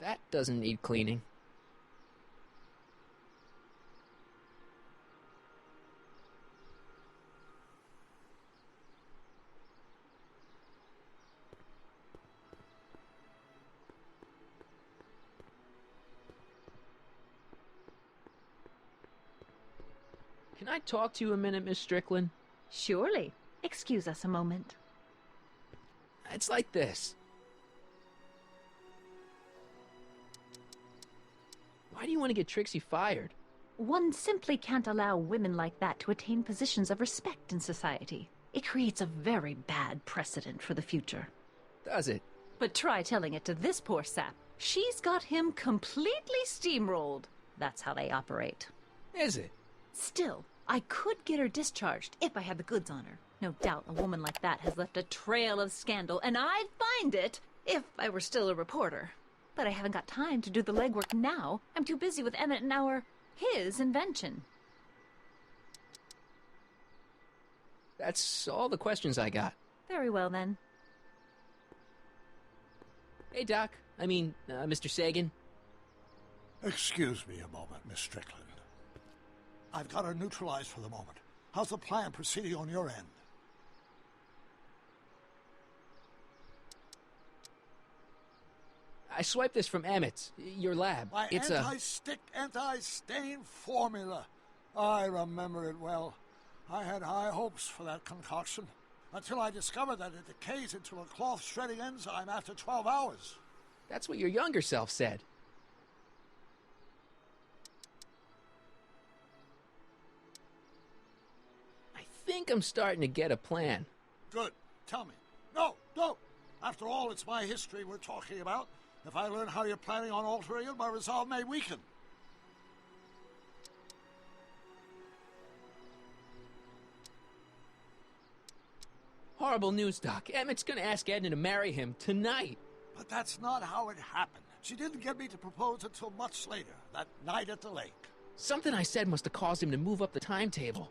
That doesn't need cleaning. Can I talk to you a minute, Miss Strickland? Surely. Excuse us a moment. It's like this. Why do you want to get Trixie fired? One simply can't allow women like that to attain positions of respect in society. It creates a very bad precedent for the future. Does it? But try telling it to this poor sap. She's got him completely steamrolled. That's how they operate. Is it? Still, I could get her discharged if I had the goods on her. No doubt a woman like that has left a trail of scandal, and I'd find it if I were still a reporter. But I haven't got time to do the legwork now. I'm too busy with Emmett and his invention. That's all the questions I got. Very well, then. Hey, Doc. Mr. Sagan. Excuse me a moment, Miss Strickland. I've got her neutralized for the moment. How's the plan proceeding on your end? I swiped this from Emmett's, your lab. My It's anti-stick, anti-stain formula. I remember it well. I had high hopes for that concoction, until I discovered that it decays into a cloth-shredding enzyme after 12 hours. That's what your younger self said. I think I'm starting to get a plan. Good. Tell me. No, don't. After all, it's my history we're talking about. If I learn how you're planning on altering it, my resolve may weaken. Horrible news, Doc. Emmett's gonna ask Edna to marry him tonight. But that's not how it happened. She didn't get me to propose until much later, that night at the lake. Something I said must have caused him to move up the timetable.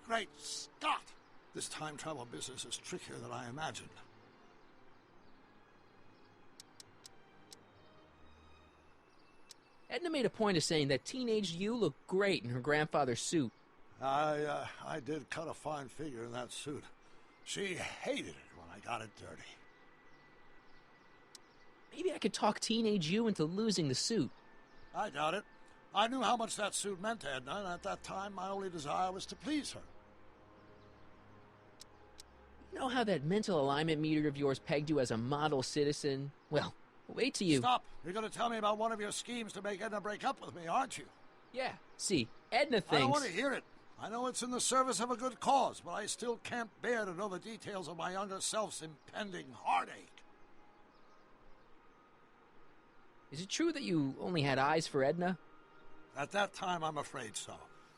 Great Scott! This time travel business is trickier than I imagined. Edna made a point of saying that teenage you looked great in her grandfather's suit. I did cut a fine figure in that suit. She hated it when I got it dirty. Maybe I could talk teenage you into losing the suit. I doubt it. I knew how much that suit meant to Edna, and at that time my only desire was to please her. You know how that mental alignment meter of yours pegged you as a model citizen? Well, wait till you... Stop! You're going to tell me about one of your schemes to make Edna break up with me, aren't you? Yeah, see, Edna thinks... I don't want to hear it. I know it's in the service of a good cause, but I still can't bear to know the details of my younger self's impending heartache. Is it true that you only had eyes for Edna? At that time, I'm afraid so.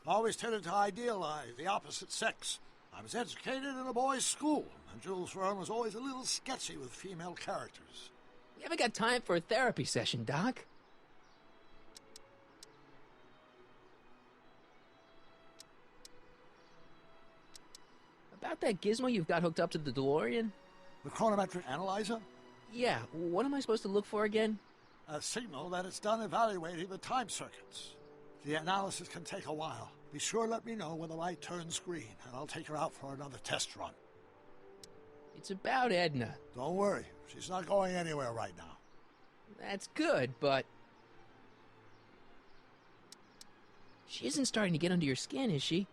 I always tended to idealize the opposite sex. I was educated in a boys' school, and Jules Verne was always a little sketchy with female characters. We haven't got time for a therapy session, Doc. About that gizmo you've got hooked up to the DeLorean? The chronometric analyzer? Yeah, what am I supposed to look for again? A signal that it's done evaluating the time circuits. The analysis can take a while. Be sure to let me know when the light turns green, and I'll take her out for another test run. It's about Edna. Don't worry. She's not going anywhere right now. That's good, but... She isn't starting to get under your skin, is she?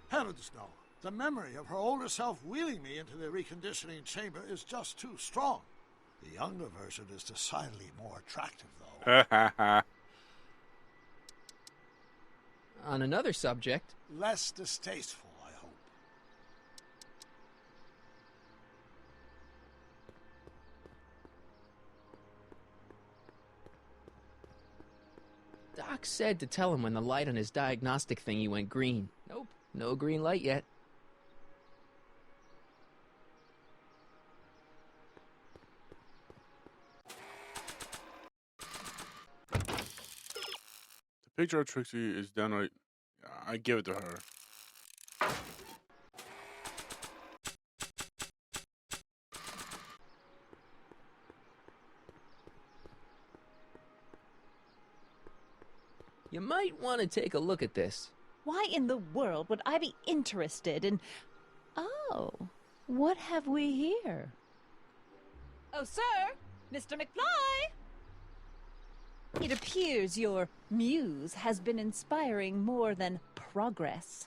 Heavens, no. The memory of her older self wheeling me into the reconditioning chamber is just too strong. The younger version is decidedly more attractive, though. On another subject... Less distasteful, I hope. Doc said to tell him when the light on his diagnostic thingy went green. Nope, no green light yet. The picture of Trixie is downright... I give it to her. You might want to take a look at this. Why in the world would I be interested in... Oh, what have we here? Oh, sir! Mr. McFly! It appears your muse has been inspiring more than progress.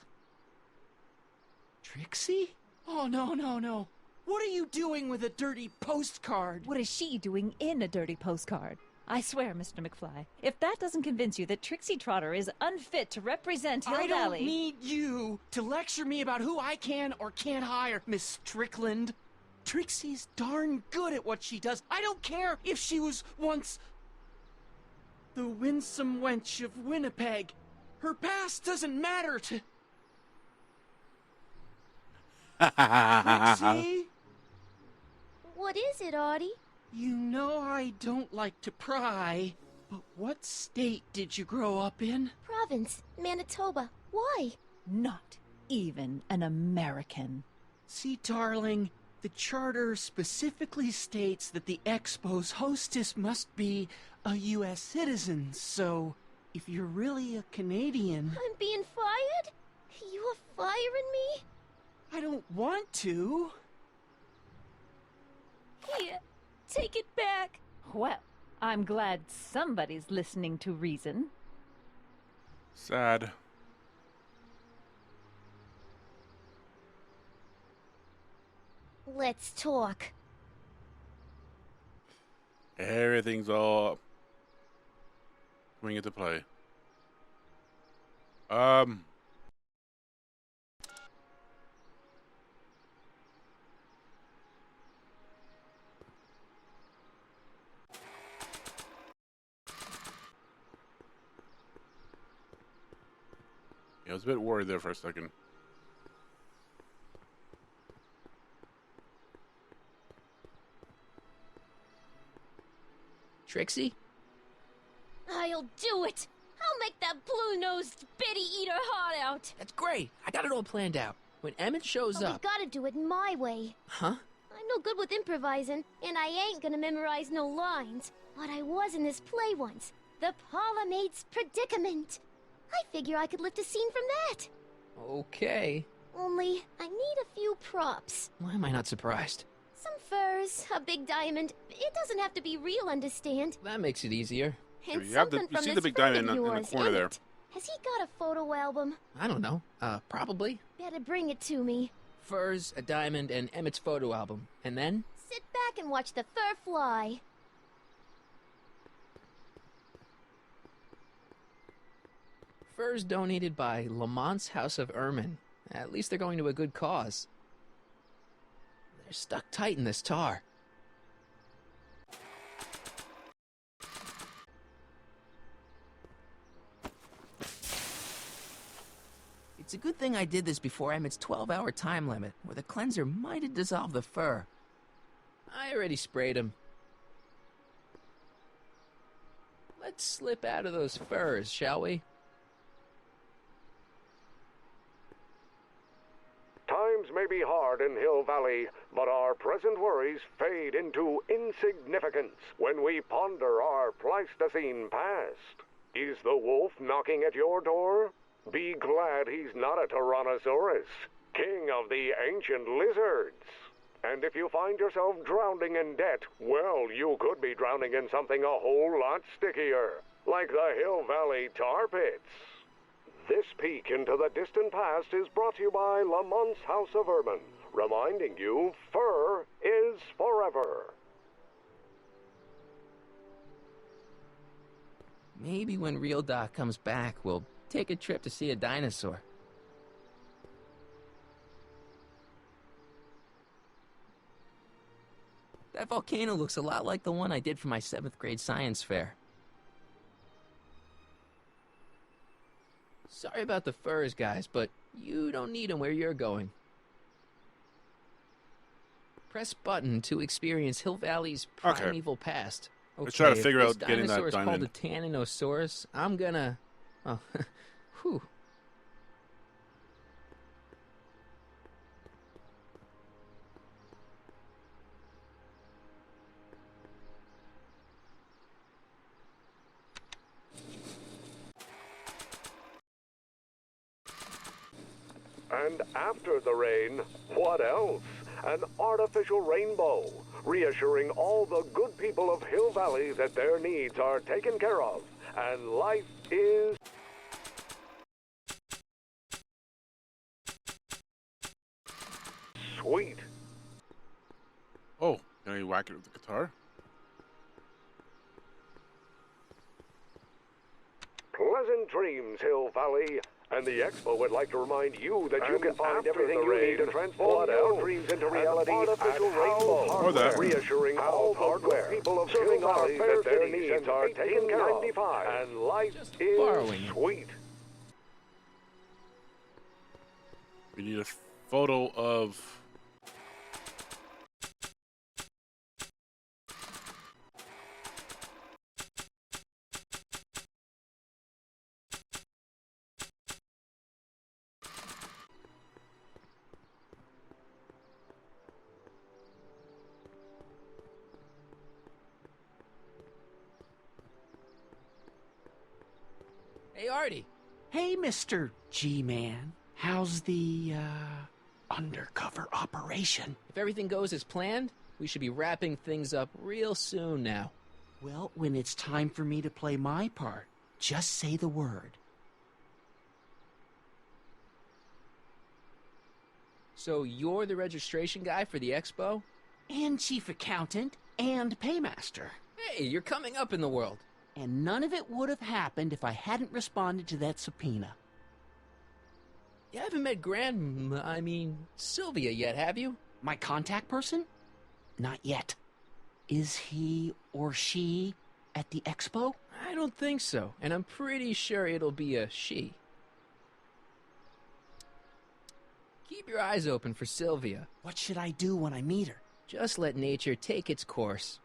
Trixie? Oh, no, no, no. What are you doing with a dirty postcard? What is she doing in a dirty postcard? I swear, Mr. McFly, if that doesn't convince you that Trixie Trotter is unfit to represent Hill I Valley... don't need you to lecture me about who I can or can't hire, Miss Strickland. Trixie's darn good at what she does. I don't care if she was once the winsome wench of Winnipeg. Her past doesn't matter to... Trixie? What is it, Artie? You know I don't like to pry, but what state did you grow up in? Province, Manitoba. Why? Not even an American. See, darling, the charter specifically states that the Expo's hostess must be a U.S. citizen, so if you're really a Canadian... I'm being fired? You are firing me? I don't want to. Here, take it back. Well, I'm glad somebody's listening to reason. Sad. Let's talk. Everything's all coming into play. Yeah, I was a bit worried there for a second. Trixie? I'll do it. I'll make that blue-nosed bitty eat her heart out. That's great. I got it all planned out. When Emmett shows But we up... gotta do it my way. Huh? I'm no good with improvising, and I ain't gonna memorize no lines. But I was in this play once. The Parlor-Maid's Predicament. I figure I could lift a scene from that. Okay. Only, I need a few props. Why am I not surprised? Some furs, a big diamond. It doesn't have to be real, understand? That makes it easier. And you have something you from see this the big friend diamond of in the yours, corner there. Emmett. Has he got a photo album? I don't know. Probably. Better bring it to me. Furs, a diamond, and Emmett's photo album. And then? Sit back and watch the fur fly. Furs donated by Lamont's House of Ermine. At least they're going to a good cause. They're stuck tight in this tar. It's a good thing I did this before Emmett's 12-hour time limit, or the cleanser might have dissolved the fur. I already sprayed him. Let's slip out of those furs, shall we? Times may be hard in Hill Valley, but our present worries fade into insignificance when we ponder our Pleistocene past. Is the wolf knocking at your door? Be glad he's not a Tyrannosaurus, king of the ancient lizards. And if you find yourself drowning in debt, well, you could be drowning in something a whole lot stickier, like the Hill Valley tar pits. This peek into the distant past is brought to you by Lamont's House of Ermine, reminding you fur is forever. Maybe when Real Doc comes back, we'll take a trip to see a dinosaur. That volcano looks a lot like the one I did for my 7th grade science fair. Sorry about the furs, guys, but you don't need them where you're going. Press button to experience Hill Valley's primeval past. Okay, Let's try to figure if out this getting that dinosaur is called diamond. a Tanninosaurus, I'm gonna... Oh, whew. And after the rain, what else? An artificial rainbow, reassuring all the good people of Hill Valley that their needs are taken care of, and life is sweet. Oh, can I whack it with the guitar? Pleasant dreams, Hill Valley. And the Expo would like to remind you that you can find everything you need to transform your dreams into reality. Artificial rainbow hardware, reassuring all the good people of Hill Valley that their needs are taken care of, and life is sweet. We need a photo of... Hey, Artie. Hey, Mr. G-Man. How's the, undercover operation? If everything goes as planned, we should be wrapping things up real soon now. Well, when it's time for me to play my part, just say the word. So you're the registration guy for the Expo? And chief accountant and paymaster. Hey, you're coming up in the world. And none of it would have happened if I hadn't responded to that subpoena. You haven't met Sylvia yet, have you? My contact person? Not yet. Is he or she at the Expo? I don't think so, and I'm pretty sure it'll be a she. Keep your eyes open for Sylvia. What should I do when I meet her? Just let nature take its course.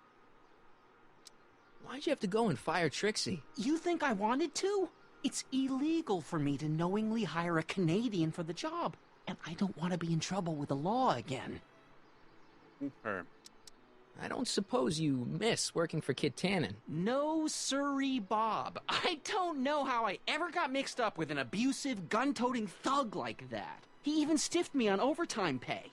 Why'd you have to go and fire Trixie? You think I wanted to? It's illegal for me to knowingly hire a Canadian for the job, and I don't want to be in trouble with the law again. Okay. I don't suppose you miss working for Kit Tannen. No sirree, Bob. I don't know how I ever got mixed up with an abusive, gun-toting thug like that. He even stiffed me on overtime pay.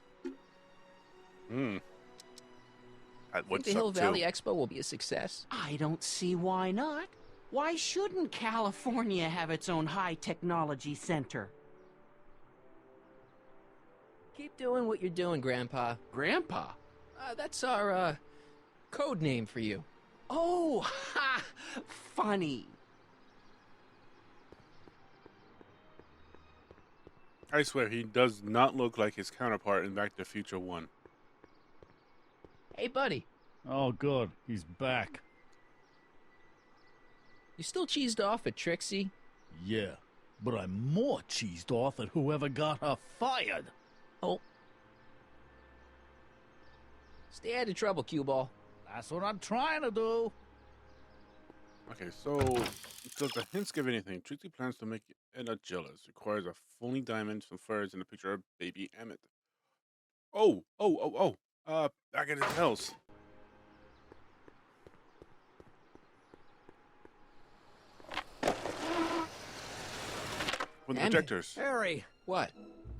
That Think would the Hill suck, Valley too. Expo will be a success? I don't see why not. Why shouldn't California have its own high-technology center? Keep doing what you're doing, Grandpa. Grandpa? That's our, code name for you. Oh, ha! Funny. I swear, he does not look like his counterpart in Back to the Future 1. Hey, buddy. Oh, good. He's back. You still cheesed off at Trixie? Yeah, but I'm more cheesed off at whoever got her fired. Oh. Stay out of trouble, cue ball. That's what I'm trying to do. Okay, so does the hints give anything? Trixie plans to make Edna jealous. Requires a fully diamond, some furs, and a picture of baby Emmett. Back at his house. With the Emmett. projectors. Harry, What?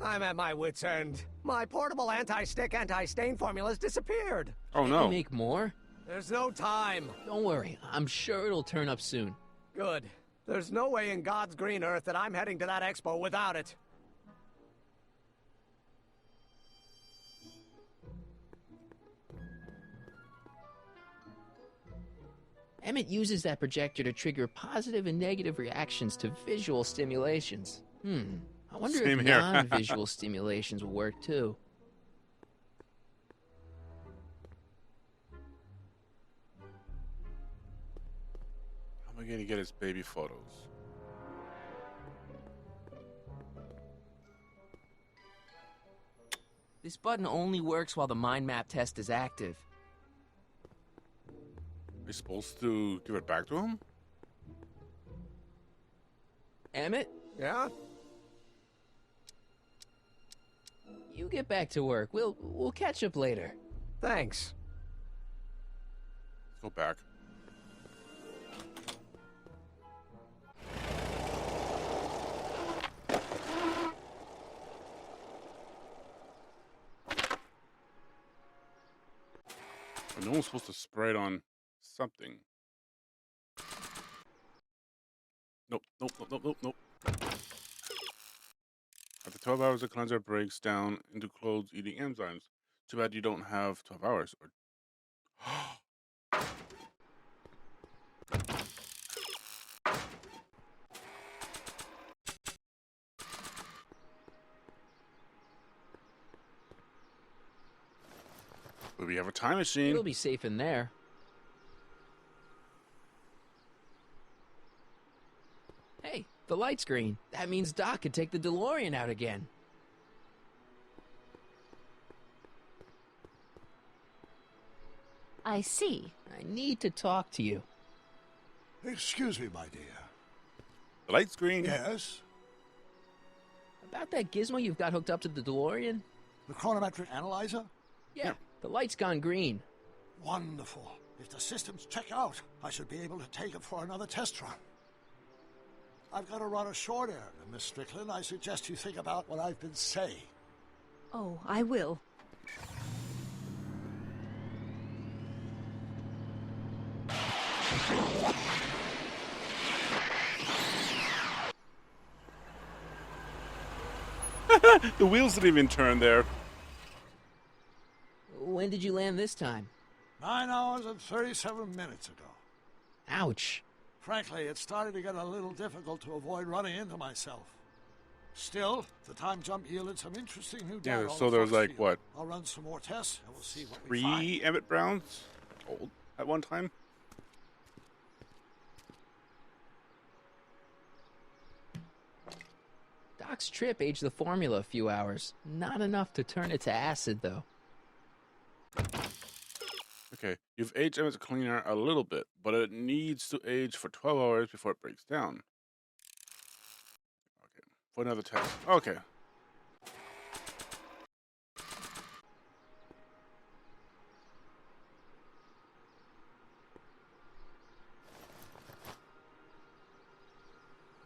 I'm at my wit's end. My portable anti-stick, anti-stain formula's disappeared. Oh Can no. you make more? There's no time. Don't worry. I'm sure it'll turn up soon. Good. There's no way in God's green earth that I'm heading to that expo without it. Emmett uses that projector to trigger positive and negative reactions to visual stimulations. I wonder Same if here. non-visual stimulations will work too. How am I gonna get his baby photos? This button only works while the mind map test is active. Are you supposed to give it back to him? Emmett, Yeah? you get back to work. We'll catch up later. Thanks. Let's go back. know I'm supposed to spray it on something. Nope, nope, nope, nope, nope, nope. After 12 hours, the cleanser breaks down into clothes-eating enzymes. Too bad you don't have 12 hours. Or but we have a time machine. It'll be safe in there. Hey, the light's green. That means Doc could take the DeLorean out again. I see. I need to talk to you. Excuse me, my dear. The light's green. Yes? About that gizmo you've got hooked up to the DeLorean? The chronometric analyzer? Yeah, the light's gone green. Wonderful. If the systems check out, I should be able to take it for another test run. I've got to run a short errand, Miss Strickland. I suggest you think about what I've been saying. Oh, I will. The wheels didn't even turn there. When did you land this time? 9 hours and 37 minutes ago. Ouch. Frankly, it started to get a little difficult to avoid running into myself. Still, the time jump yielded some interesting new data. Yeah, so there's like, what? I'll run some more tests and we'll see what we find. 3 Emmett Browns old at one time. Doc's trip aged the formula a few hours. Not enough to turn it to acid, though. Okay, you've aged Emmett's cleaner a little bit, but it needs to age for 12 hours before it breaks down. Okay, for another test. Okay.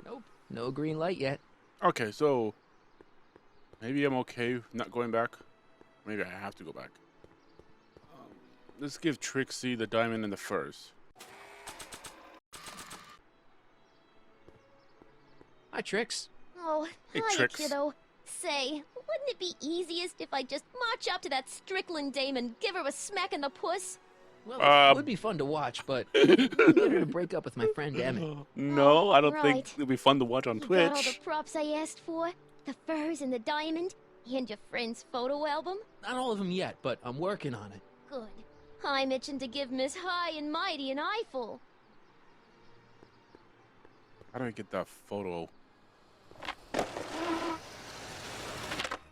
Nope, no green light yet. Okay, so maybe I'm okay not going back. Maybe I have to go back. Let's give Trixie the diamond and the furs. Hi, Trix. Oh, Hey, hi, Trix. kiddo. Say, wouldn't it be easiest if I just march up to that Strickland dame and give her a smack in the puss? Well, it would be fun to watch, but I need her to break up with my friend Emmett. No, I don't think right. it'll be fun to watch on You got all the Twitch. props I asked for? The furs and the diamond? And your friend's photo album? Not all of them yet, but I'm working on it. Good. I'm itching to give Miss High and Mighty an eyeful. How do I get that photo?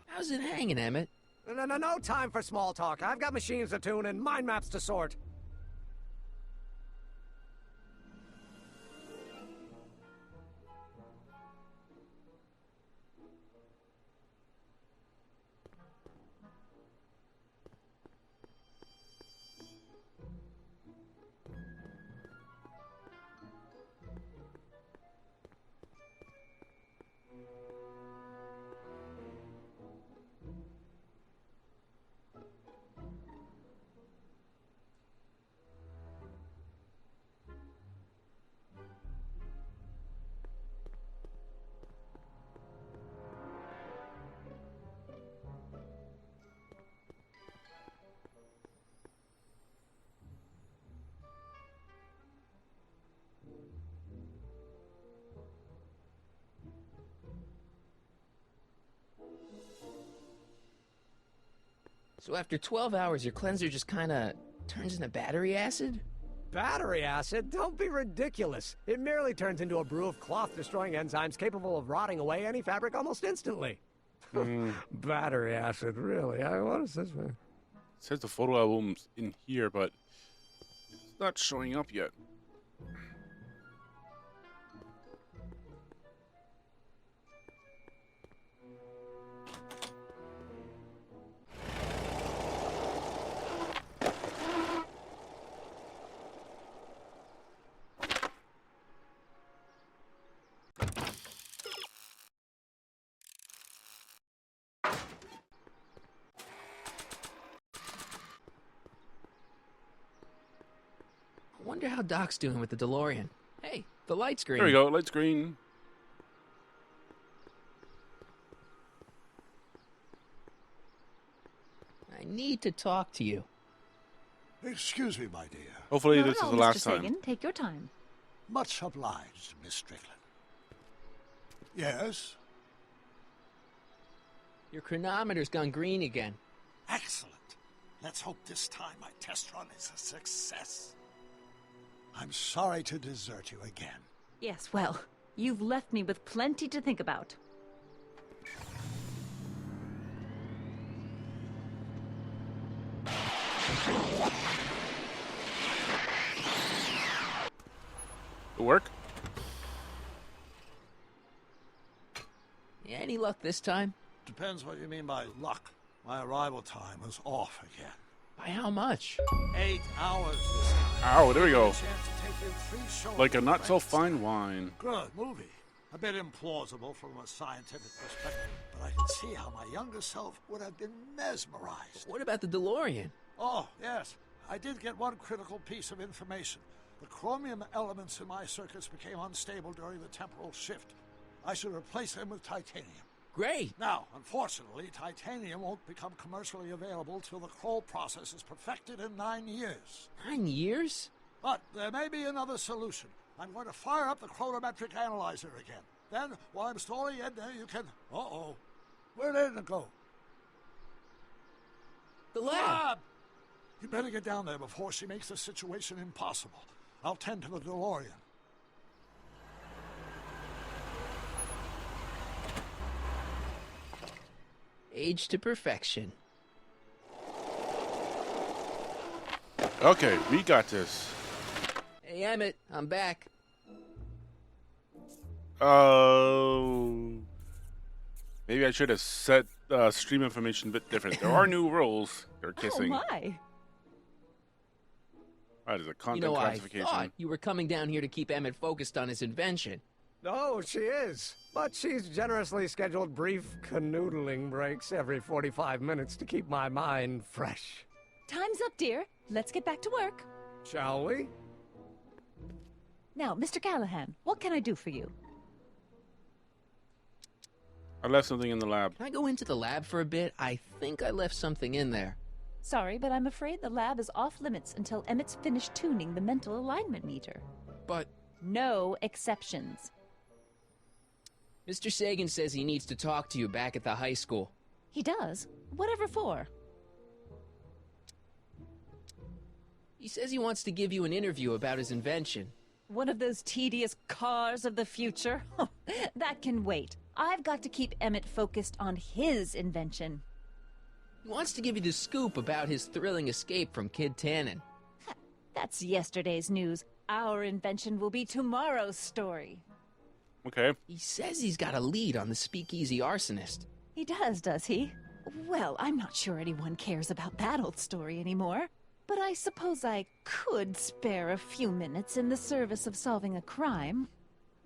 How's it hanging, Emmett? No time for small talk. I've got machines to tune and mind maps to sort. So after 12 hours, your cleanser just kinda turns into battery acid? Battery acid? Don't be ridiculous. It merely turns into a brew of cloth-destroying enzymes capable of rotting away any fabric almost instantly. Battery acid, really? What is this? It says the photo album's in here, but it's not showing up yet. Wonder how Doc's doing with the DeLorean. Hey, the light's green. There we go. Light's green. I need to talk to you. Excuse me, my dear. Hopefully Not this at is all, the Mr. last Sagan. time. Take your time. Much obliged, Miss Strickland. Yes? Your chronometer's gone green again. Excellent. Let's hope this time my test run is a success. I'm sorry to desert you again. Yes, well, you've left me with plenty to think about. It work? Any luck this time? Depends what you mean by luck. My arrival time was off again. By how much? 8 hours this time. Ow, there we go. Chance to take in 3 shows Like a with not so friends. fine wine. Good movie. A bit implausible from a scientific perspective, but I can see how my younger self would have been mesmerized. What about the DeLorean? Oh, yes. I did get one critical piece of information. The chromium elements in my circuits became unstable during the temporal shift. I should replace them with titanium. Great. Now, unfortunately, titanium won't become commercially available till the Kroll process is perfected in 9 years. 9 years? But there may be another solution. I'm going to fire up the chronometric analyzer again. Then, while I'm stalling in there, you can... Uh-oh. Where did it go? The lab. You better get down there before she makes the situation impossible. I'll tend to the DeLorean. Age to perfection. Okay, we got this. Hey, Emmett, I'm back. Oh. Maybe I should have set stream information a bit different. There are new rules. They're kissing. Oh, my. That is a You content know, I classification. thought you were coming down here to keep Emmett focused on his invention. No, she is. But she's generously scheduled brief canoodling breaks every 45 minutes to keep my mind fresh. Time's up, dear. Let's get back to work. Shall we? Now, Mr. Callahan, what can I do for you? I left something in the lab. Can I go into the lab for a bit? I think I left something in there. Sorry, but I'm afraid the lab is off limits until Emmett's finished tuning the mental alignment meter. But No exceptions. Mr. Sagan says he needs to talk to you back at the high school. He does? Whatever for? He says he wants to give you an interview about his invention. One of those tedious cars of the future? That can wait. I've got to keep Emmett focused on his invention. He wants to give you the scoop about his thrilling escape from Kid Tannen. That's yesterday's news. Our invention will be tomorrow's story. Okay. He says he's got a lead on the speakeasy arsonist. He does he? Well, I'm not sure anyone cares about that old story anymore. But I suppose I could spare a few minutes in the service of solving a crime.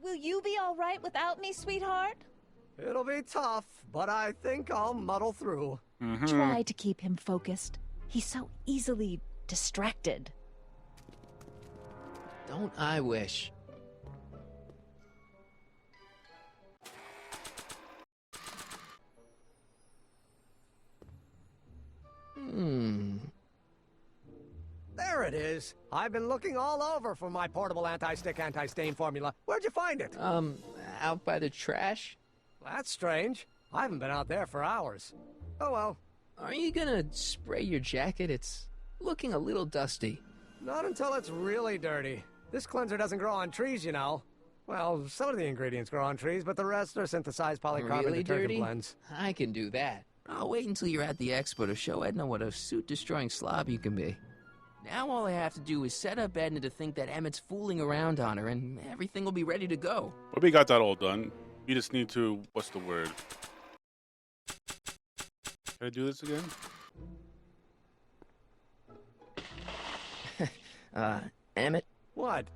Will you be all right without me, sweetheart? It'll be tough, but I think I'll muddle through. Try to keep him focused. He's so easily distracted. Don't I wish? There it is. I've been looking all over for my portable anti-stick, anti-stain formula. Where'd you find it? Out by the trash? That's strange. I haven't been out there for hours. Oh well. Are you gonna spray your jacket? It's looking a little dusty. Not until it's really dirty. This cleanser doesn't grow on trees, you know. Well, some of the ingredients grow on trees, but the rest are synthesized polycarbonate Really detergent dirty? blends. I can do that. I'll wait until you're at the expo to show Edna what a suit-destroying slob you can be. Now all I have to do is set up Edna to think that Emmett's fooling around on her, and everything will be ready to go. Well, we got that all done. We just need to... What's the word? Can I do this again? Emmett, What?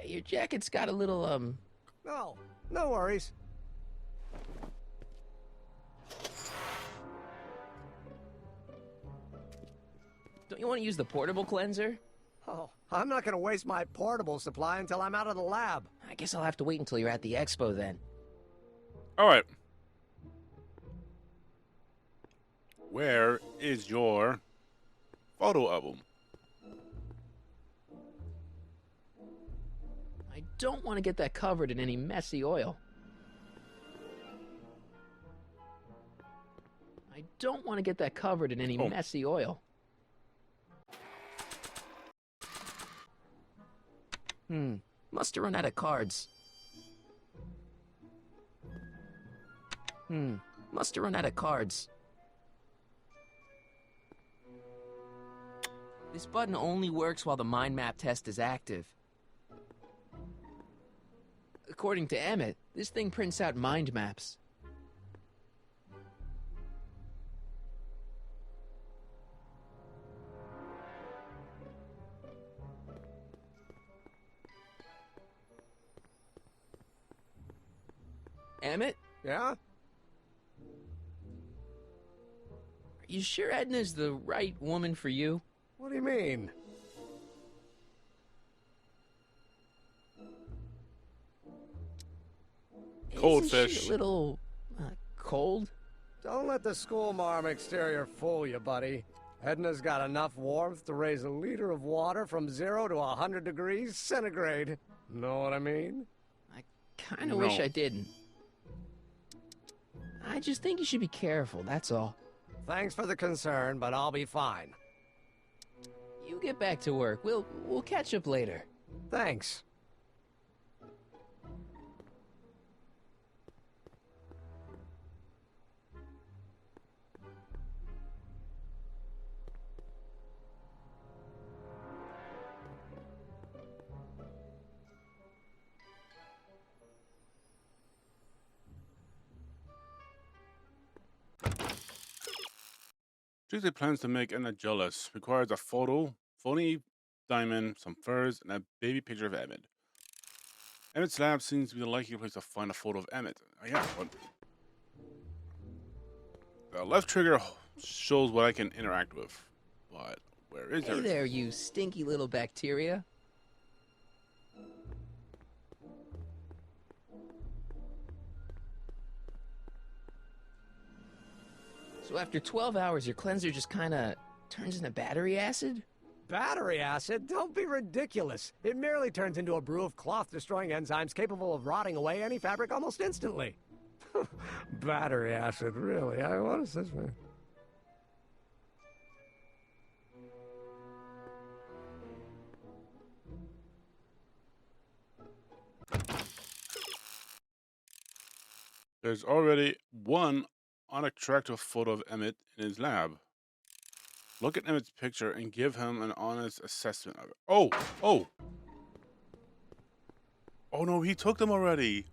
your jacket's got a little, No, no worries. Don't you want to use the portable cleanser? Oh, I'm not gonna waste my portable supply until I'm out of the lab. I guess I'll have to wait until you're at the expo then. All right. Where is your photo album? I don't want to get that covered in any messy oil. I don't want to get that covered in any messy oil. Must have run out of cards. Must have run out of cards. This button only works while the mind map test is active. According to Emmett, this thing prints out mind maps. Emmett? Yeah? Are you sure Edna's the right woman for you? What do you mean? Cold Isn't fish. she a little cold? Don't let the schoolmarm exterior fool you, buddy. Edna's got enough warmth to raise a liter of water from 0 to 100 degrees centigrade. Know what I mean? I kind of wish I didn't. I just think you should be careful, that's all. Thanks for the concern, but I'll be fine. You get back to work. We'll catch up later. Thanks. Tuesday plans to make Edna jealous. Requires a photo, phony diamond, some furs, and a baby picture of Emmett. Emmett's lab seems to be the likely place to find a photo of Emmett. Oh, yeah, but the left trigger shows what I can interact with. But where is Hey there, you stinky little bacteria. So after 12 hours, your cleanser just kind of turns into battery acid? Battery acid? Don't be ridiculous. It merely turns into a brew of cloth-destroying enzymes capable of rotting away any fabric almost instantly. Battery acid, really? What is this, man? There's already one unattractive photo of Emmett in his lab. Look at Emmett's picture and give him an honest assessment of it. Oh no, he took them already.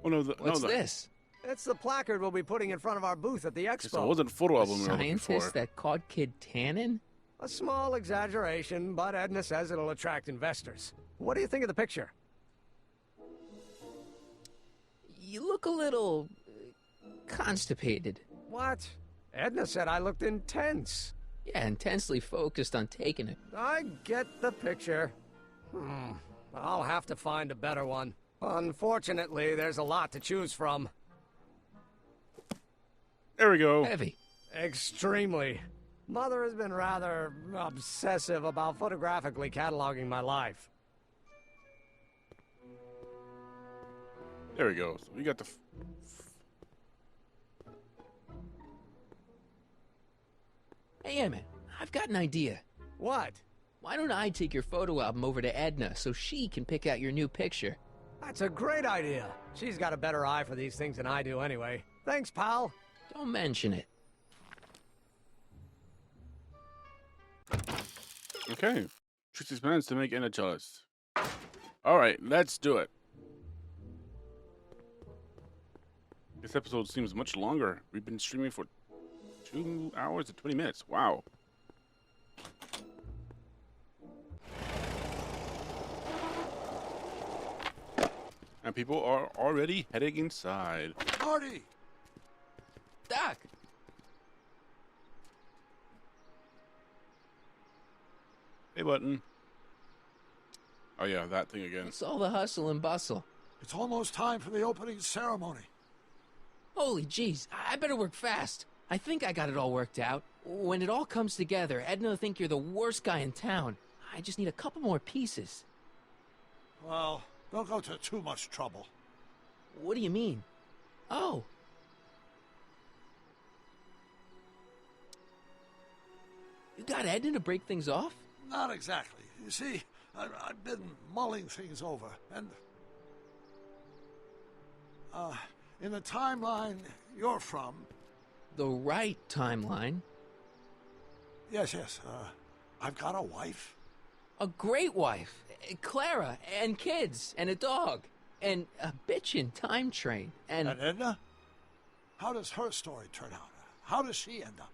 Oh no, What's this? It's the placard we'll be putting in front of our booth at the expo. So it wasn't a photo album we were looking Scientist for. that caught Kid Tannen? A small exaggeration, but Edna says it'll attract investors. What do you think of the picture? You look a little constipated. What? Edna said I looked intense. Yeah, intensely focused on taking it. I get the picture. I'll have to find a better one. Unfortunately, there's a lot to choose from. There we go. Heavy. Extremely. Mother has been rather obsessive about photographically cataloging my life. There we go. So we got the... Hey, Emmett, I've got an idea. What? Why don't I take your photo album over to Edna so she can pick out your new picture? That's a great idea. She's got a better eye for these things than I do anyway. Thanks, pal. Don't mention it. Okay. Trixie's plans to make Edna jealous. Alright, let's do it. This episode seems much longer. We've been streaming for 2 hours and 20 minutes. Wow. And people are already heading inside. Marty! Doc! Hey, Button. Oh yeah, that thing again. It's all the hustle and bustle. It's almost time for the opening ceremony. Holy jeez, I better work fast. I think I got it all worked out. When it all comes together, Edna will think you're the worst guy in town. I just need a couple more pieces. Well, don't go to too much trouble. What do you mean? Oh. You got Edna to break things off? Not exactly. You see, I've been mulling things over, and... in the timeline you're from... The right timeline? Yes, I've got a wife. A great wife. Clara, and kids, and a dog, and a bitchin' time train, and... And Edna? How does her story turn out? How does she end up?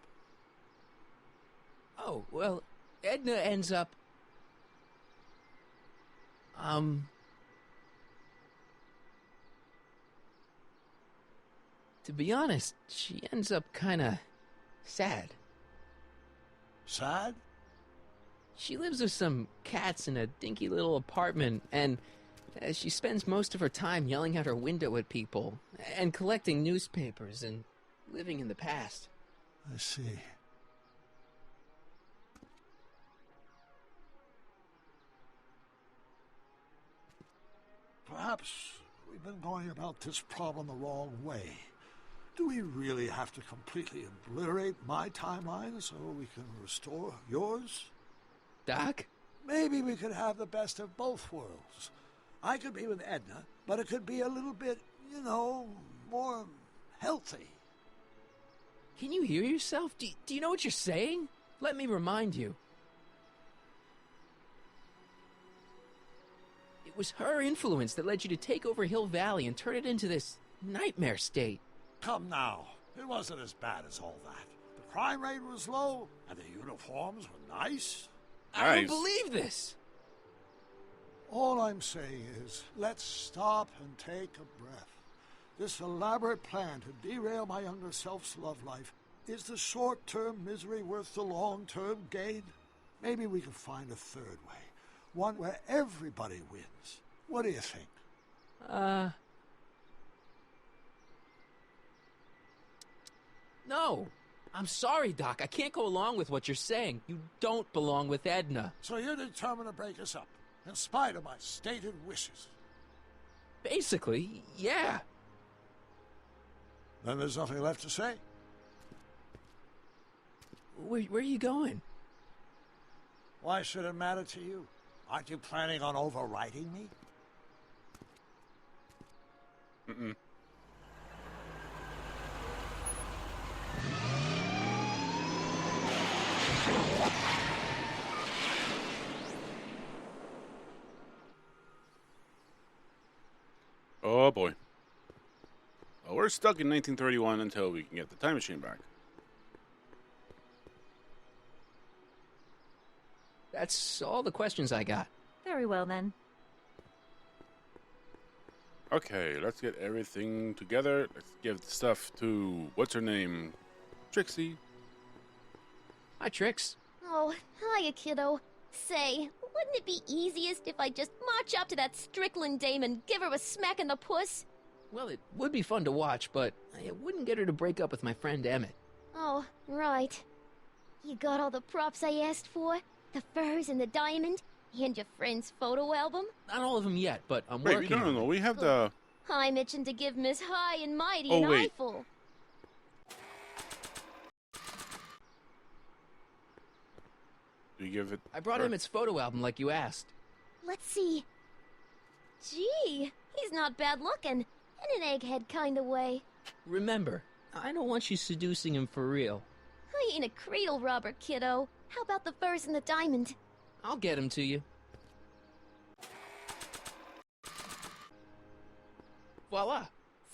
Oh, well, Edna ends up... To be honest, she ends up kinda sad. Sad? She lives with some cats in a dinky little apartment, and she spends most of her time yelling out her window at people, and collecting newspapers, and living in the past. I see. Perhaps we've been going about this problem the wrong way. Do we really have to completely obliterate my timeline so we can restore yours? Doc? Maybe we could have the best of both worlds. I could be with Edna, but it could be a little bit, more healthy. Can you hear yourself? Do you know what you're saying? Let me remind you. It was her influence that led you to take over Hill Valley and turn it into this nightmare state. Come now. It wasn't as bad as all that. The crime rate was low, and the uniforms were nice. I don't believe this. All I'm saying is, let's stop and take a breath. This elaborate plan to derail my younger self's love life, is the short-term misery worth the long-term gain? Maybe we could find a third way. One where everybody wins. What do you think? No. I'm sorry, Doc. I can't go along with what you're saying. You don't belong with Edna. So you're determined to break us up, in spite of my stated wishes? Basically, yeah. Then there's nothing left to say. Where are you going? Why should it matter to you? Aren't you planning on overwriting me? Mm-mm. Oh boy. Well, we're stuck in 1931 until we can get the time machine back. That's all the questions I got. Very well, then. Okay, let's get everything together. Let's give the stuff to, what's her name? Trixie. Hi, Trix. Oh, hiya, kiddo. Say, wouldn't it be easiest if I just march up to that Strickland dame and give her a smack in the puss? Well, it would be fun to watch, but it wouldn't get her to break up with my friend Emmett. Oh, right. You got all the props I asked for? The furs and the diamond? And your friend's photo album? Not all of them yet, but I'm Wait, working on no. it. We have the... I'm itching to give Miss High and Mighty Oh, an wait. eyeful. Do you give it... I brought Emmett's photo album like you asked. Let's see. Gee, he's not bad looking. In an egghead kind of way. Remember, I don't want you seducing him for real. I ain't a cradle robber, kiddo. How about the furs and the diamond? I'll get him to you. Voila!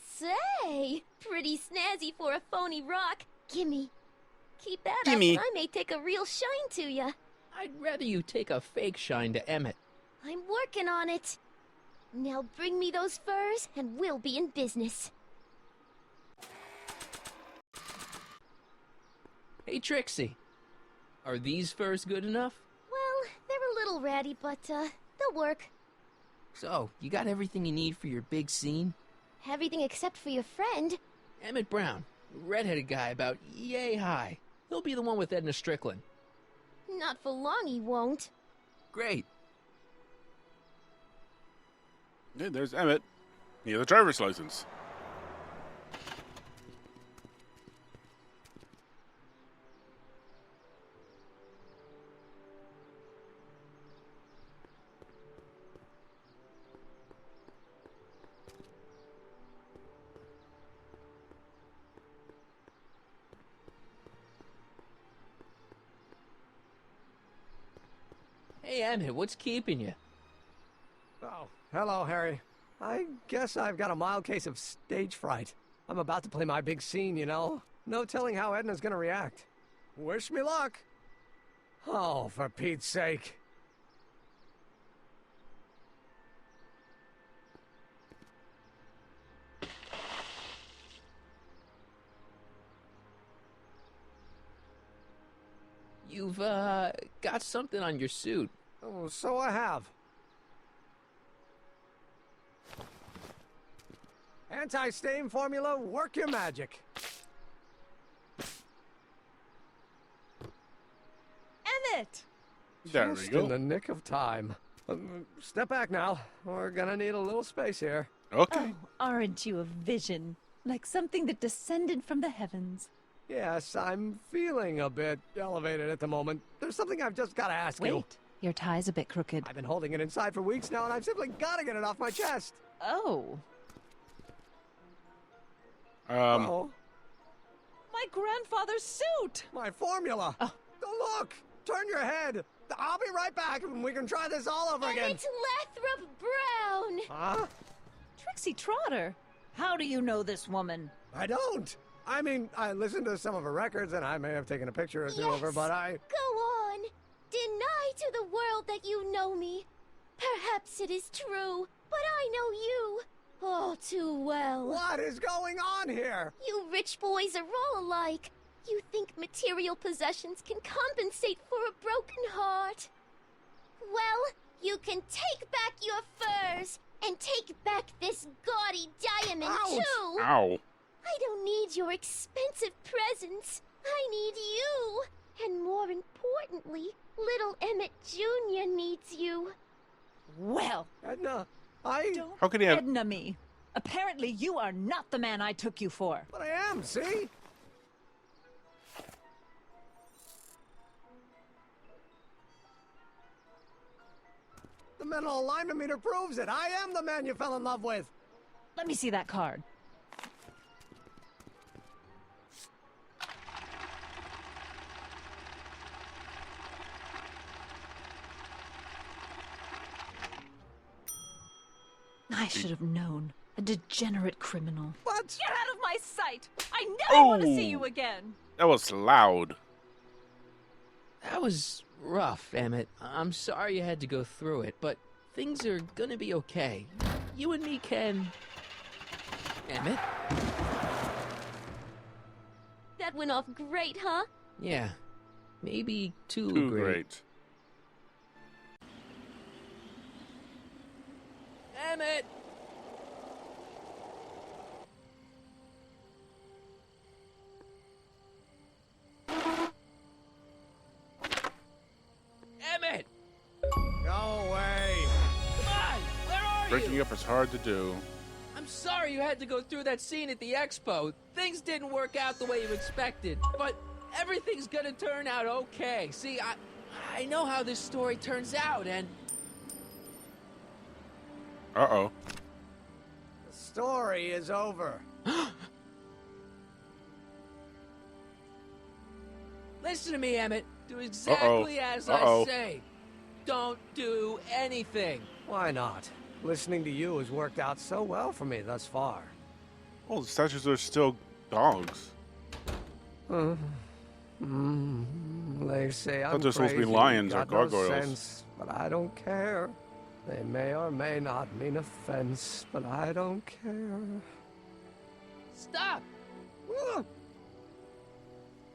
Say, pretty snazzy for a phony rock. Gimme. Keep that Gimme. up and I may take a real shine to ya. I'd rather you take a fake shine to Emmett. I'm working on it. Now bring me those furs, and we'll be in business. Hey, Trixie. Are these furs good enough? Well, they're a little ratty, but, they'll work. So, you got everything you need for your big scene? Everything except for your friend. Emmett Brown, redheaded guy about yay high. He'll be the one with Edna Strickland. Not for long, he won't. Great. Yeah, there's Emmett. He has a driver's license. Hey, Emmett, what's keeping you? Oh, hello, Harry. I guess I've got a mild case of stage fright. I'm about to play my big scene, you know. No telling how Edna's gonna react. Wish me luck. Oh, for Pete's sake. You've, got something on your suit. Oh, so I have. Anti-stain formula, work your magic. Emmett! There Just we go. in the nick of time. Step back now. We're gonna need a little space here. Okay. Oh, aren't you a vision? Like something that descended from the heavens. Yes, I'm feeling a bit elevated at the moment. There's something I've just got to ask you. Wait, your tie's a bit crooked. I've been holding it inside for weeks now, and I've simply got to get it off my chest. Oh. Oh, My grandfather's suit! my formula. Oh. Look, turn your head. I'll be right back, and we can try this all over again. Emmett Lathrop Brown! Huh? Trixie Trotter. How do you know this woman? I don't. I mean, I listened to some of her records, and I may have taken a picture or two of her, but I... Go on. Deny to the world that you know me. Perhaps it is true, but I know you. Oh, too well. What is going on here? You rich boys are all alike. You think material possessions can compensate for a broken heart. Well, you can take back your furs, and take back this gaudy diamond, Ouch. too. Ow. I don't need your expensive presents. I need you. And more importantly, little Emmett Jr. needs you. Well, Edna, I... don't How could he have... Edna me. Apparently you are not the man I took you for. But I am, see? The mental alignment meter proves it. I am the man you fell in love with. Let me see that card. I should have known. A degenerate criminal. What? Get out of my sight! I never want to see Oh. you again! That was loud. That was rough, Emmett. I'm sorry you had to go through it, but things are gonna be okay. You and me can... Emmett? That went off great, huh? Yeah. Maybe too Too great. great. Emmett! Emmett! Go away. Come on! Where are Breaking you? up is hard to do. I'm sorry you had to go through that scene at the expo. Things didn't work out the way you expected, but everything's gonna turn out okay. See, I know how this story turns out, and... Uh-oh. The story is over. Listen to me, Emmett. Do exactly as I say. Don't do anything. Why not? Listening to you has worked out so well for me thus far. Oh, the statues are still dogs. They say I'm thought they're supposed to be crazy, lions or got no gargoyles. sense, but I don't care. They may or may not mean offense, but I don't care. Stop!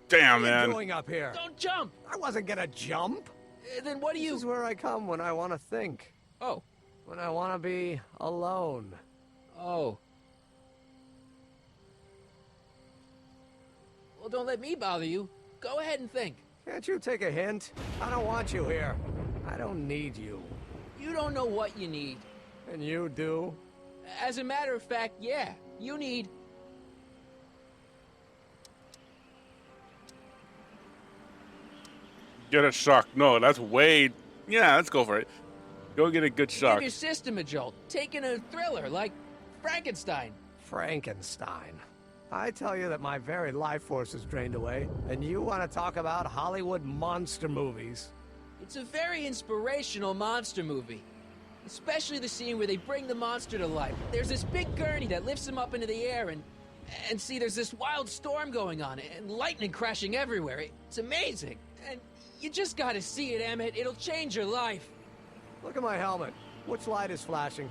Damn, What are you man. doing up here? Don't jump! I wasn't gonna jump. Then what do you... This is where I come when I want to think. Oh. When I want to be alone. Oh. Well, don't let me bother you. Go ahead and think. Can't you take a hint? I don't want you here. I don't need you. You don't know what you need. And you do? As a matter of fact, yeah. You need... Get a shock. No, that's way... Yeah, let's go for it. Go get a good shock. Give your system a jolt. Take in a thriller like Frankenstein. Frankenstein. I tell you that my very life force is drained away, and you want to talk about Hollywood monster movies. It's a very inspirational monster movie. Especially the scene where they bring the monster to life. There's this big gurney that lifts him up into the air, and see, there's this wild storm going on, and lightning crashing everywhere. It's amazing. And you just gotta see it, Emmett. It'll change your life. Look at my helmet. Which light is flashing?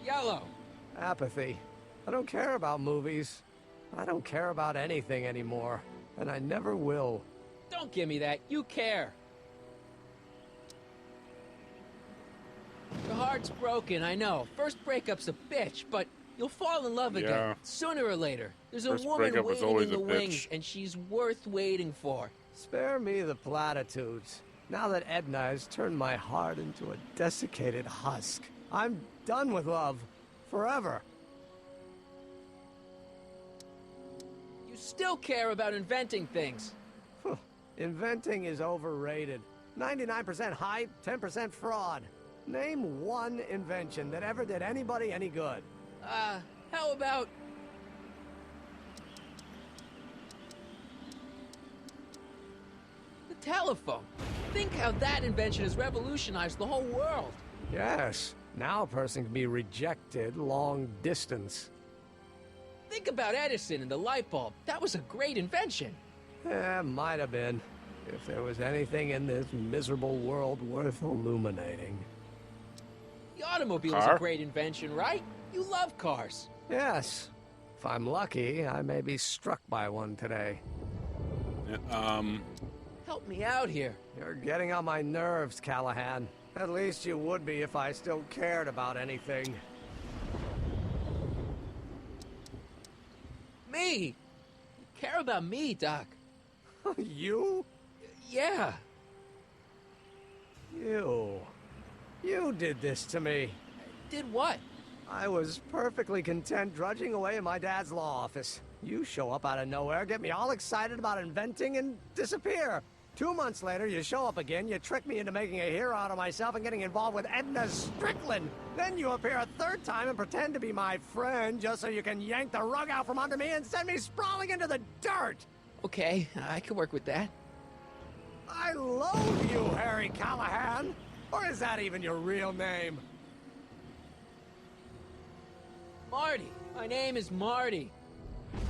Yellow. Apathy. I don't care about movies. I don't care about anything anymore. And I never will. Don't give me that. You care. Your heart's broken, I know. First breakup's a bitch, but you'll fall in love again. Yeah. Sooner or later. There's a First woman breakup is waiting always in the a wings, bitch. and she's worth waiting for. Spare me the platitudes. Now that Edna has turned my heart into a desiccated husk, I'm done with love. Forever. You still care about inventing things. Inventing is overrated. 99% hype, 10% fraud. Name one invention that ever did anybody any good. How about... the telephone? Think how that invention has revolutionized the whole world. Yes. Now a person can be rejected long distance. Think about Edison and the light bulb. That was a great invention. Might have been. If there was anything in this miserable world worth illuminating. The automobile is Car? a great invention, right? You love cars. Yes. If I'm lucky, I may be struck by one today. Help me out here. You're getting on my nerves, Callahan. At least you would be if I still cared about anything. Me? You care about me, Doc. You? Yeah. You did this to me. Did what? I was perfectly content drudging away in my dad's law office. You show up out of nowhere, get me all excited about inventing, and disappear. 2 months later, you show up again, you trick me into making a hero out of myself and getting involved with Edna Strickland. Then you appear a third time and pretend to be my friend just so you can yank the rug out from under me and send me sprawling into the dirt. Okay, I can work with that. I loathe you, Harry Callahan. Or is that even your real name? Marty. My name is Marty.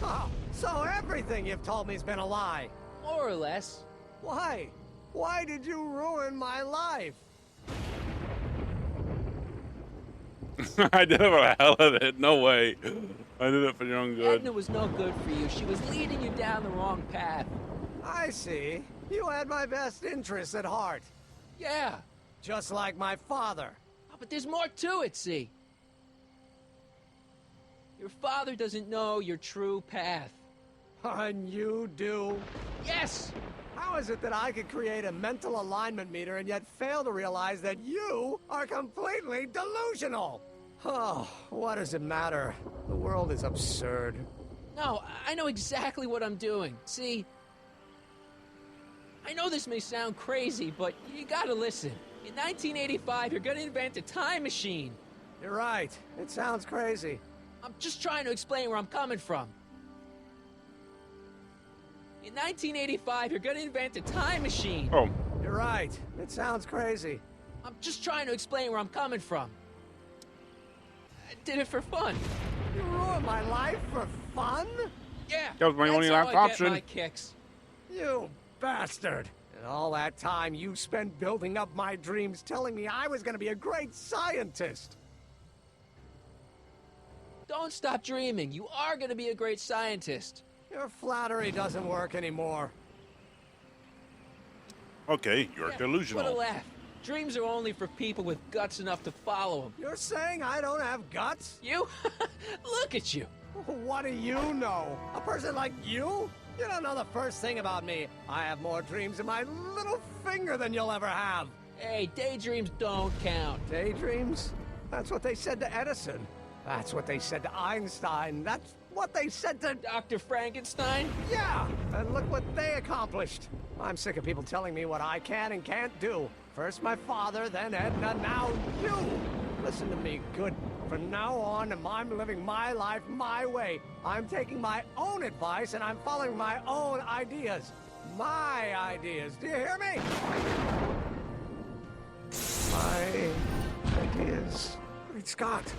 Oh, so everything you've told me's been a lie. More or less. Why? Why did you ruin my life? I did it for the hell of it. No way. I did it for your own good. Edna was no good for you. She was leading you down the wrong path. I see. You had my best interests at heart. Yeah. Just like my father. Oh, but there's more to it, see. Your father doesn't know your true path. And you do? Yes! How is it that I could create a mental alignment meter and yet fail to realize that you are completely delusional? Oh, what does it matter? The world is absurd. No, I know exactly what I'm doing. See, I know this may sound crazy, but you gotta listen. In 1985, you're gonna invent a time machine. You're right. It sounds crazy. I'm just trying to explain where I'm coming from. In 1985, you're gonna invent a time machine. Oh. You're right. It sounds crazy. I'm just trying to explain where I'm coming from. I did it for fun. You ruined my life for fun? Yeah. That was my that's only how last I option. Get my kicks. You bastard. And all that time you spent building up my dreams, telling me I was going to be a great scientist. Don't stop dreaming. You are going to be a great scientist. Your flattery doesn't work anymore. Okay, you're What a delusional. laugh. Dreams are only for people with guts enough to follow them. You're saying I don't have guts? You? Look at you. What do you know? A person like you? You don't know the first thing about me. I have more dreams in my little finger than you'll ever have. Hey, daydreams don't count. Daydreams? That's what they said to Edison. That's what they said to Einstein. That's what they said to... Dr. Frankenstein? Yeah, and look what they accomplished. I'm sick of people telling me what I can and can't do. First my father, then Edna, now you. Listen to me, good. From now on, I'm living my life my way. I'm taking my own advice and I'm following my own ideas. My ideas. Do you hear me? My ideas. Great Scott.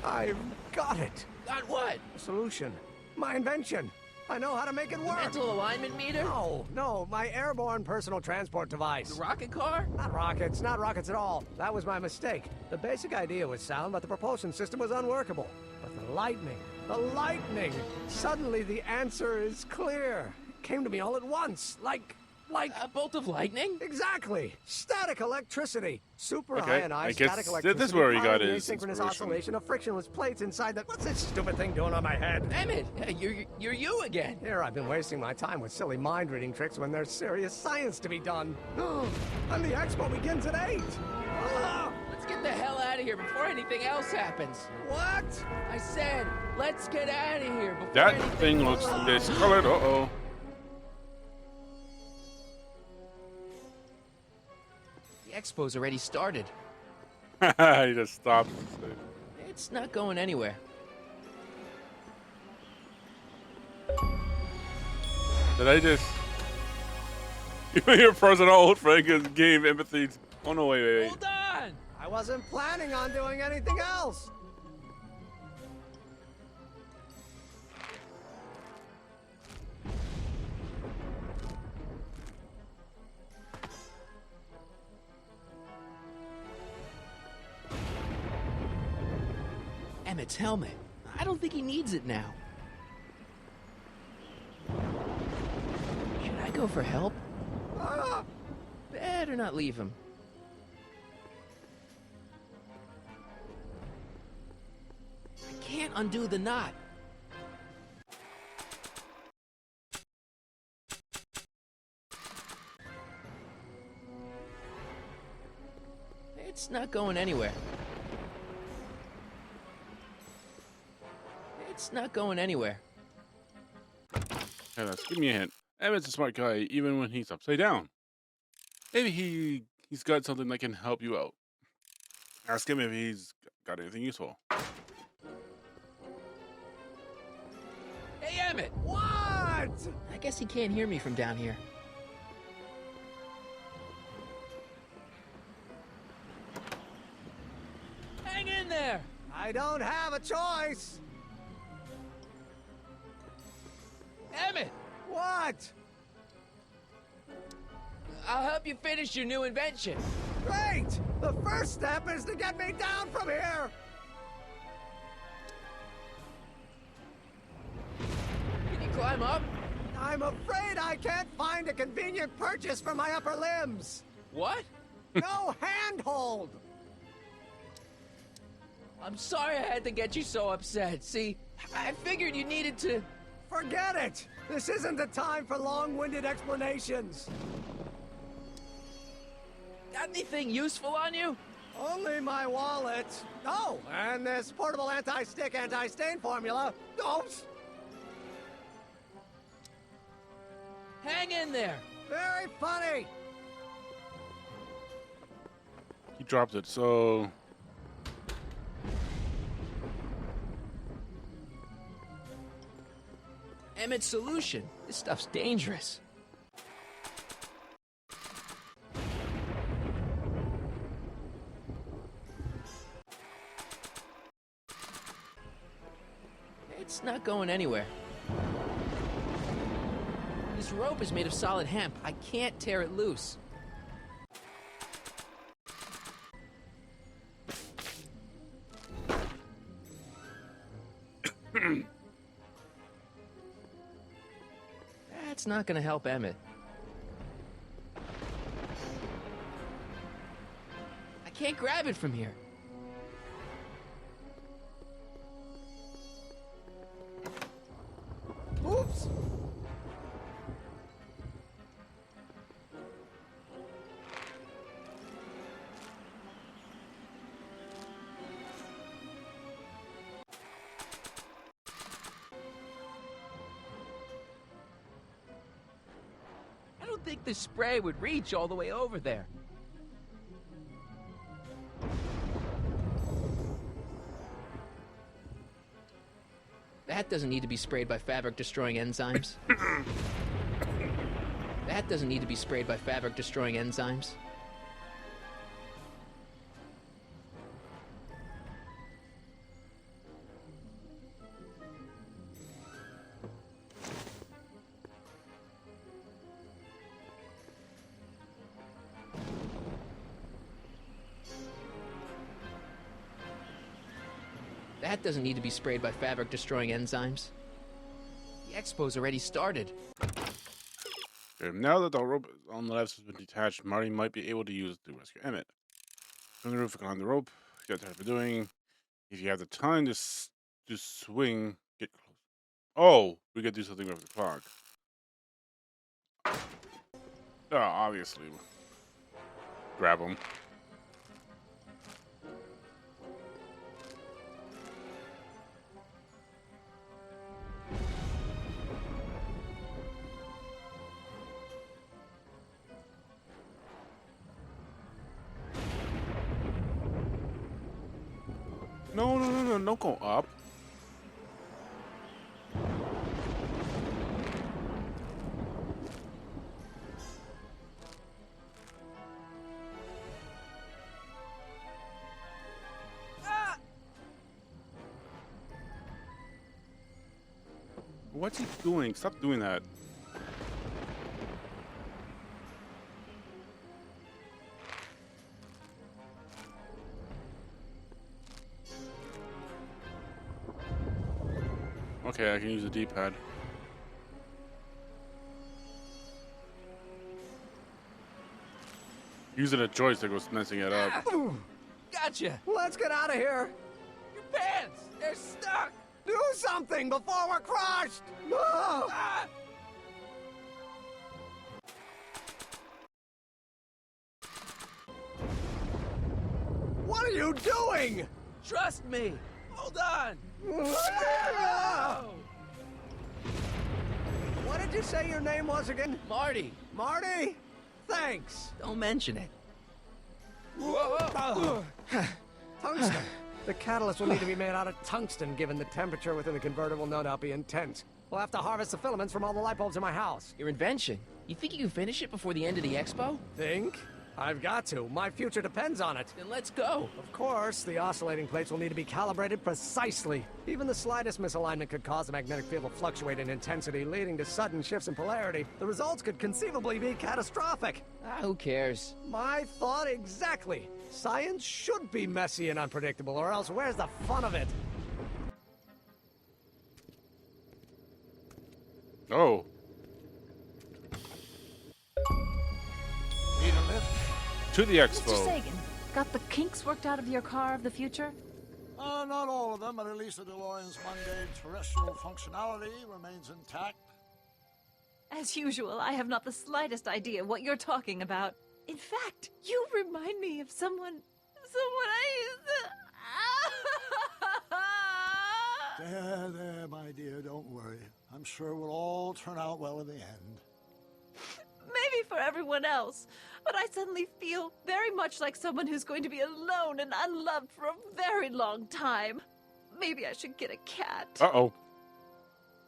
I've got it. Got what? A solution. My invention. I know how to make it work. Mental alignment meter? No, my airborne personal transport device. The rocket car? Not rockets at all. That was my mistake. The basic idea was sound, but the propulsion system was unworkable. But the lightning! Suddenly the answer is clear. It came to me all at once, like... A bolt of lightning? Exactly! Static electricity! Super Okay, ionized I guess static electricity. this is where he got powering the his asynchronous inspiration. oscillation of frictionless plates inside the... What's this stupid thing doing on my head? Emmett, you're you again. Here, I've been wasting my time with silly mind-reading tricks when there's serious science to be done. And the expo begins at 8! Let's get the hell out of here before anything else happens. What? I said, let's get out of here before That anything... thing looks discolored. Uh-oh. The expo's already started. He just stopped. It's not going anywhere. Did I just... Your person old Frank gave empathy. Oh no, wait. Hold on! I wasn't planning on doing anything else. Emmett's helmet. I don't think he needs it now. Should I go for help? Better not leave him. I can't undo the knot. It's not going anywhere. It's not going anywhere. Hey, let's give me a hint. Emmett's a smart guy, even when he's upside down. Maybe he's got something that can help you out. Ask him if he's got anything useful. Hey, Emmett! What? I guess he can't hear me from down here. Hang in there! I don't have a choice. Emmett! What? I'll help you finish your new invention. Great! The first step is to get me down from here. Can you climb up? I'm afraid I can't find a convenient purchase for my upper limbs. What? No handhold. I'm sorry I had to get you so upset. See, I figured you needed to... Forget it. This isn't the time for long-winded explanations. Got anything useful on you? Only my wallet. Oh, and this portable anti-stick, anti-stain formula. Oops. Hang in there. Very funny. He dropped it, so... Emmett's solution. This stuff's dangerous. It's not going anywhere. His This rope is made of solid hemp. I can't tear it loose. That's not gonna help Emmett. I can't grab it from here. Oops! I don't think this spray would reach all the way over there. That doesn't need to be sprayed by fabric-destroying enzymes. That doesn't need to be sprayed by fabric-destroying enzymes. That doesn't need to be sprayed by fabric-destroying enzymes. The expo's already started. Okay, now that the rope on the left has been detached, Marty might be able to use it to rescue Emmett. From the roof, climb the rope. You got time for doing. If you have the time to swing, get close. Oh, we could do something with the clock. Oh, obviously. Grab him. No, don't go up. What's he doing? Stop doing that. Okay, I can use the D-pad. Using a joystick was messing it up. Gotcha! Let's get out of here! Your pants! They're stuck! Do something before we're crushed! No! Ah! What are you doing? Trust me! Hold on! What did you say your name was again? Marty! Marty? Thanks. Don't mention it. Tungsten. The catalyst will need to be made out of tungsten, given the temperature within the converter will no doubt be intense. We'll have to harvest the filaments from all the light bulbs in my house. Your invention. You think you can finish it before the end of the expo? Think? I've got to. My future depends on it. Then let's go. Of course, the oscillating plates will need to be calibrated precisely. Even the slightest misalignment could cause the magnetic field to fluctuate in intensity, leading to sudden shifts in polarity. The results could conceivably be catastrophic. Who cares? My thought exactly. Science should be messy and unpredictable, or else where's the fun of it? Oh. Need a lift? To the Mr. expo. Sagan, got the kinks worked out of your car of the future? Not all of them, but at least the DeLorean's mundane terrestrial functionality remains intact. As usual, I have not the slightest idea what you're talking about. In fact, you remind me of someone I used to... There, my dear, don't worry. I'm sure we'll all turn out well in the end. Maybe for everyone else, but I suddenly feel very much like someone who's going to be alone and unloved for a very long time. Maybe I should get a cat. Uh-oh.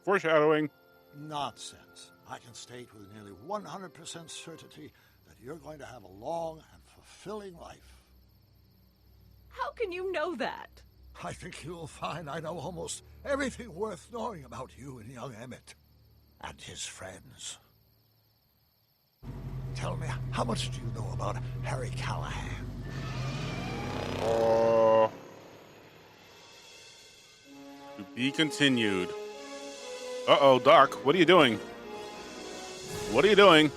Foreshadowing. Nonsense. I can state with nearly 100% certainty that you're going to have a long and fulfilling life. How can you know that? I think you'll find I know almost everything worth knowing about you and young Emmett. And his friends. Tell me, how much do you know about Harry Callahan? To be continued. Uh-oh, Doc, what are you doing? What are you doing?